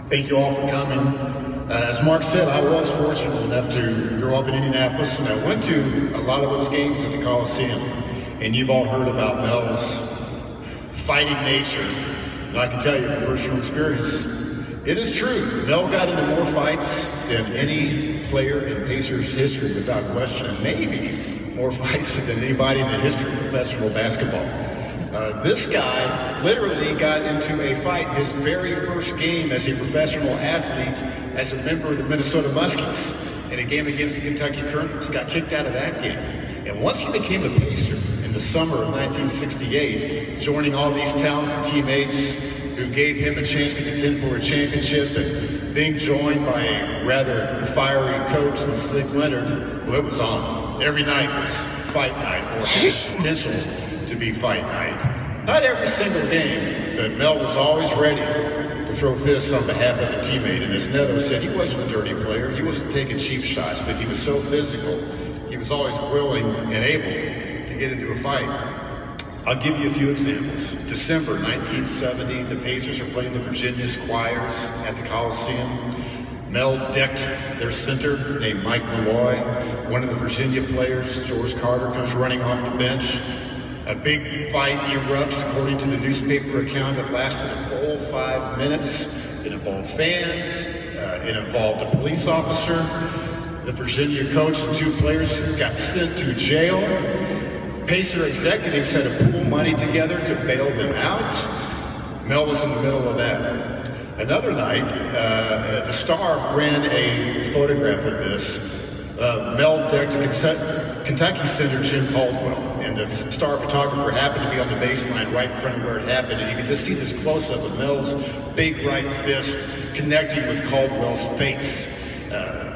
Thank you all for coming. As Mark said, I was fortunate enough to grow up in Indianapolis, and I went to a lot of those games at the Coliseum. And you've all heard about Mel's fighting nature. And I can tell you from personal experience, it is true. Mel got into more fights than any player in Pacers history, without question, and maybe more fights than anybody in the history of professional basketball. This guy literally got into a fight his very first game as a professional athlete as a member of the Minnesota Muskies in a game against the Kentucky Colonels. Got kicked out of that game. And once he became a Pacer in the summer of 1968, joining all these talented teammates who gave him a chance to contend for a championship and being joined by a rather fiery coach than Slick Leonard, well, it was on. Every night was fight night, or had potential to be fight night. Not every single game, but Mel was always ready to throw fists on behalf of a teammate. And as Neto said, he wasn't a dirty player. He wasn't taking cheap shots, but he was so physical. He was always willing and able to get into a fight. I'll give you a few examples. December 1970, the Pacers are playing the Virginia Squires at the Coliseum. Mel decked their center named Mike Malloy. One of the Virginia players, George Carter, comes running off the bench. A big fight erupts, according to the newspaper account. It lasted a full 5 minutes. It involved fans. It involved a police officer. The Virginia coach and 2 players got sent to jail. Pacer executives had to pool money together to bail them out. Mel was in the middle of that. Another night, the Star ran a photograph of this. Mel decked Kentucky center Jim Caldwell, and the Star photographer happened to be on the baseline right in front of where it happened, and you could just see this close-up of Mel's big right fist connecting with Caldwell's face.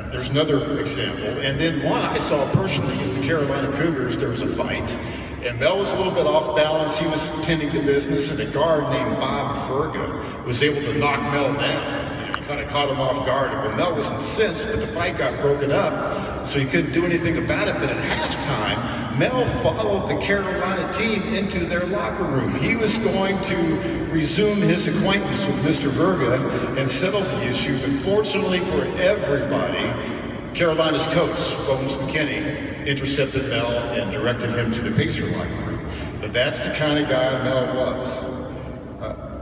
There's another example, and then one I saw personally is the Carolina Cougars. There was a fight, and Mel was a little bit off balance. He was tending to business, and a guard named Bob Ferga was able to knock Mel down. He kind of caught him off guard. Well, Mel was incensed, but the fight got broken up, so he couldn't do anything about it. But at halftime, Mel followed the Carolina team into their locker room. He was going to resume his acquaintance with Mr. Verga and settle the issue, but fortunately for everybody, Carolina's coach, Bones McKinney, intercepted Mel and directed him to the Pacer locker room. But that's the kind of guy Mel was.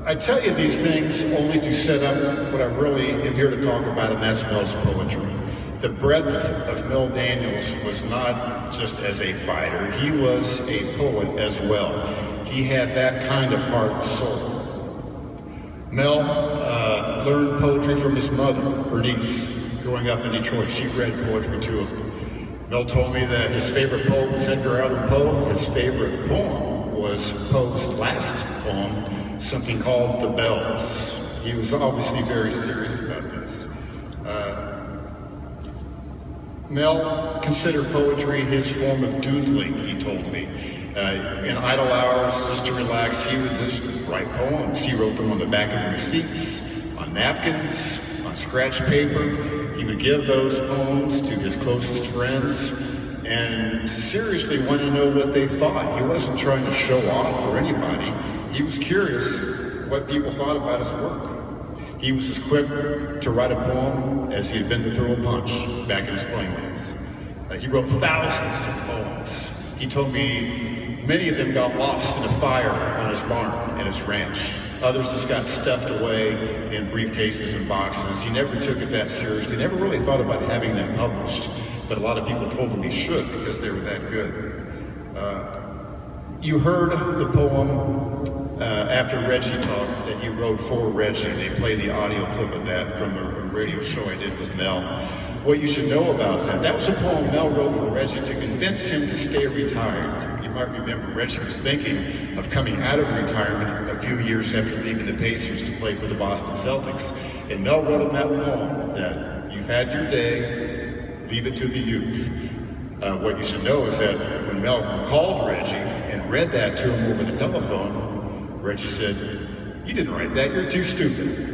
I tell you these things only to set up what I really am here to talk about, and that's Mel's poetry. The breadth of Mel Daniels was not just as a fighter, he was a poet as well. He had that kind of heart and soul. Mel learned poetry from his mother, Bernice, growing up in Detroit. She read poetry to him. Mel told me that his favorite poet was Edgar Allan Poe. His favorite poem was Poe's last poem, something called The Bells. He was obviously very serious about this. Mel considered poetry his form of doodling, he told me. In idle hours, just to relax, he would just write poems. He wrote them on the back of receipts, on napkins, on scratch paper. He would give those poems to his closest friends and seriously wanted to know what they thought. He wasn't trying to show off for anybody. He was curious what people thought about his work. He was as quick to write a poem as he had been to throw a punch back in his playing days. He wrote thousands of poems. He told me many of them got lost in a fire on his barn and his ranch. Others just got stuffed away in briefcases and boxes. He never took it that seriously, never really thought about having them published, but a lot of people told him he should because they were that good. You heard the poem after Reggie talked that he wrote for Reggie. They played the audio clip of that from a radio show I did with Mel. What you should know about that was a poem Mel wrote for Reggie to convince him to stay retired. You might remember Reggie was thinking of coming out of retirement a few years after leaving the Pacers to play for the Boston Celtics. And Mel wrote him that poem that you've had your day, leave it to the youth. What you should know is that when Mel called Reggie and read that to him over the telephone, Reggie said, "You didn't write that, you're too stupid."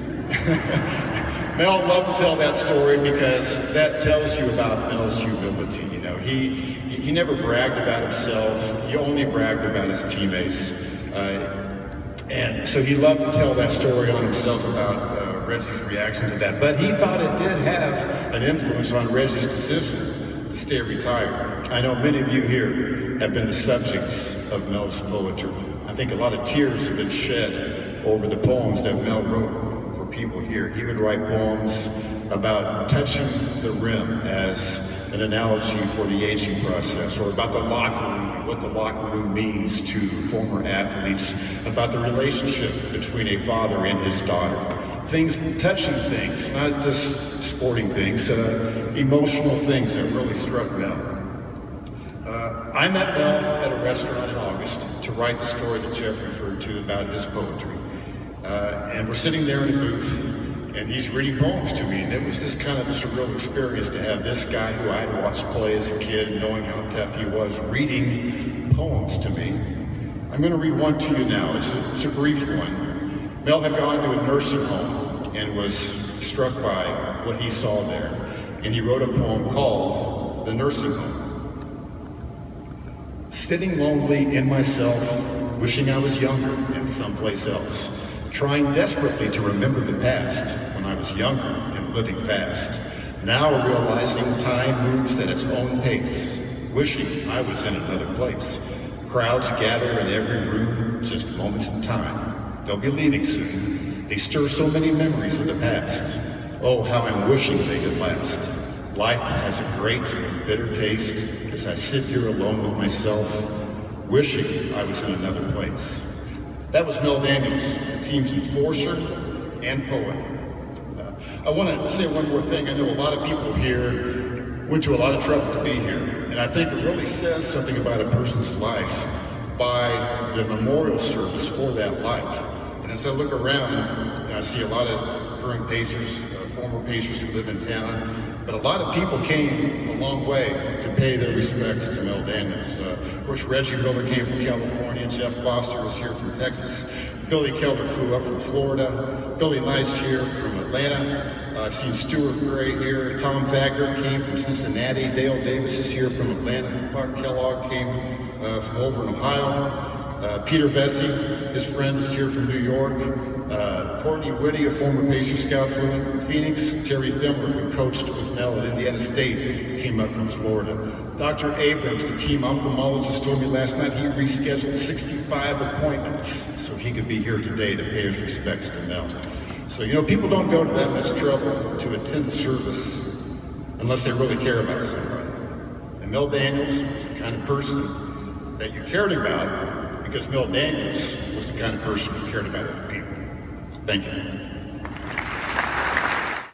Mel loved to tell that story because that tells you about Mel's humility. You know, he never bragged about himself, he only bragged about his teammates. And so he loved to tell that story on himself about Reggie's reaction to that. But he thought it did have an influence on Reggie's decision to stay retired. I know many of you here have been the subjects of Mel's poetry. I think a lot of tears have been shed over the poems that Mel wrote for people here. He would write poems about touching the rim as an analogy for the aging process, or about the locker room, what the locker room means to former athletes, about the relationship between a father and his daughter. Things, touching things, not just sporting things, emotional things that really struck Mel. I met Mel at a restaurant in August to write the story that Jeff referred to about his poetry. And we're sitting there in a booth, and he's reading poems to me, and it was just kind of a surreal experience to have this guy who I had watched play as a kid, knowing how tough he was, reading poems to me. I'm going to read one to you now. It's a brief one. Mel had gone to a nursing home and was struck by what he saw there, and he wrote a poem called The Nursing Home. Sitting lonely in myself, wishing I was younger and someplace else, trying desperately to remember the past when I was younger and living fast. Now realizing time moves at its own pace, wishing I was in another place. Crowds gather in every room, just moments in time. They'll be leaving soon. They stir so many memories of the past. Oh, how I'm wishing they could last. Life has a great and bitter taste as I sit here alone with myself, wishing I was in another place. That was Mel Daniels, the team's enforcer and poet. I want to say one more thing. I know a lot of people here went to a lot of trouble to be here, and I think it really says something about a person's life by the memorial service for that life. And as I look around, I see a lot of current Pacers, former Pacers who live in town, but a lot of people came a long way to pay their respects to Mel Daniels. Of course, Reggie Miller came from California. Jeff Foster was here from Texas. Billy Keller flew up from Florida. Billy Knight's here from Atlanta. I've seen Stuart Gray here. Tom Thacker came from Cincinnati. Dale Davis is here from Atlanta. Clark Kellogg came from over in Ohio. Peter Vesey, his friend, is here from New York. Courtney Whitty, a former Pacer scout, flew in from Phoenix. Terry Thimler, who coached with Mel at Indiana State, came up from Florida. Dr. Abrams, the team ophthalmologist, told me last night he rescheduled 65 appointments so he could be here today to pay his respects to Mel. So, you know, people don't go to that much trouble to attend the service unless they really care about somebody. And Mel Daniels was the kind of person that you cared about, because Mel Daniels was the kind of person who cared about other people. Thank you.